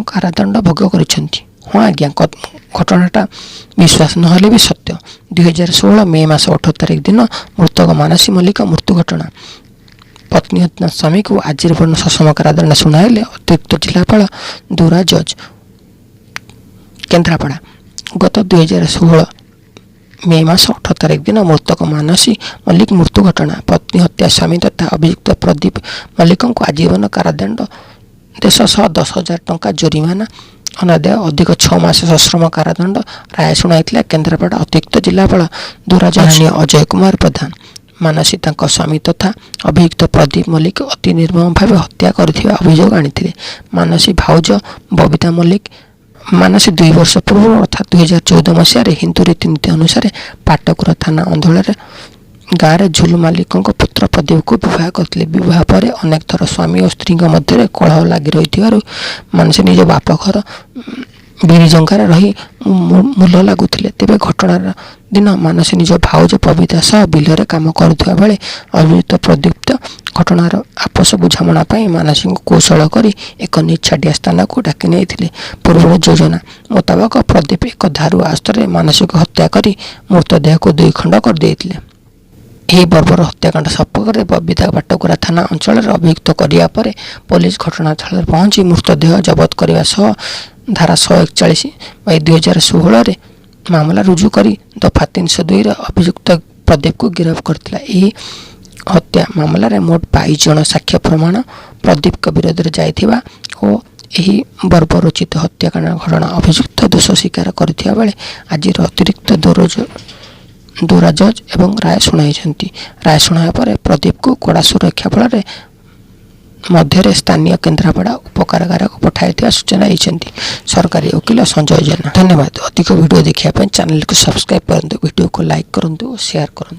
कारादंड भोग कर। हाँ आज्ञा घटनाटा विश्वास नहले भी सत्य। 2016 मे मास 18 तारिख दिन मृतक मानसी मल्लिक मृत्यु घटना। पत्नी स्वामी को आजीवन सश्रम कारादंड शुणाइले अतिरिक्त जिलापाल दूरा जज केन्द्रापड़ा। गत 2016 मे मास 18 तारिख दिन मृतक मानसी मल्लिक मृत्यु घटना। पत्नी हत्या स्वामी तथा अभियुक्त प्रदीप मल्लिक को आजीवन कारादंड देश 10,000 टंका जोरिमाना अनादाय अधिक 6 मास सश्रम कारादंड राय शुणाई केन्द्रापड़ा अतिरिक्त जिलापाल दूरा जज अजय कुमार प्रधान। मानसी तांको स्वामी तथा अभियुक्त प्रदीप मल्लिक अति निर्मम भाव हत्या करथिबा अभियोग आनिथिले। मानसी भाउज बबिता मल्लिक मानसी 2 वर्ष पूर्व अर्थात 2014 मसीह हिंदू रीतिनीति अनुसार पाटकुरा थाना अंधल गाँव में झुलू मल्लिक पुत्र प्रदीप को विवाह करते। विवाह पर अनेक थर स्वामी और स्त्री मध्य कलह लगी रही मानसी निज बाप घर बिरीजंगार रही मूल लगुले। तेज घटनार दिन मानसी निज भाउज बबिता सह बिलरे काम करुवा बेले अभियुक्त प्रदीप घटनार आपस बुझामणा मानसी को कौशल कर एक निछाड़िया स्थान को डाकी नहीं। पूर्व योजना मुताबक प्रदीप एक धारु अस्त्र मानसी को हत्या कर मृतदेह को 2 खंड कर देते। यह बर्बर हत्याकांड सपक्ष बबिता पाटकुरा थाना अंचल अभियुक्त करने पर पुलिस घटनास्थल पहुंची मृतदेह जबत करने सह धारा 141/2016 मामला रुजु कर दफा 302 अभियुक्त प्रदीप को गिरफ्त करथिला। यह हत्या मामलें मोट 22 जन साक्ष्य प्रमाण प्रदीप विरोध में जाइथिबा और यही बर्बरोचित हत्याकांड घटना अभियुक्त दोष स्वीकार करथिबा बेले आज अतिरिक्त दूरा जज एवं राय शुणाई। राय शुणाया पर प्रदीप को कड़ा सुरक्षा बल मध्य स्थानीय केन्द्रापड़ा उपकारागार को पठाई सूचना देते सरकारी वकील संजय जेना। धन्यवाद। अधिक वीडियो देखा चैनल को सब्सक्राइब करूँ, वीडियो को लाइक करूँ और शेयर करूँ।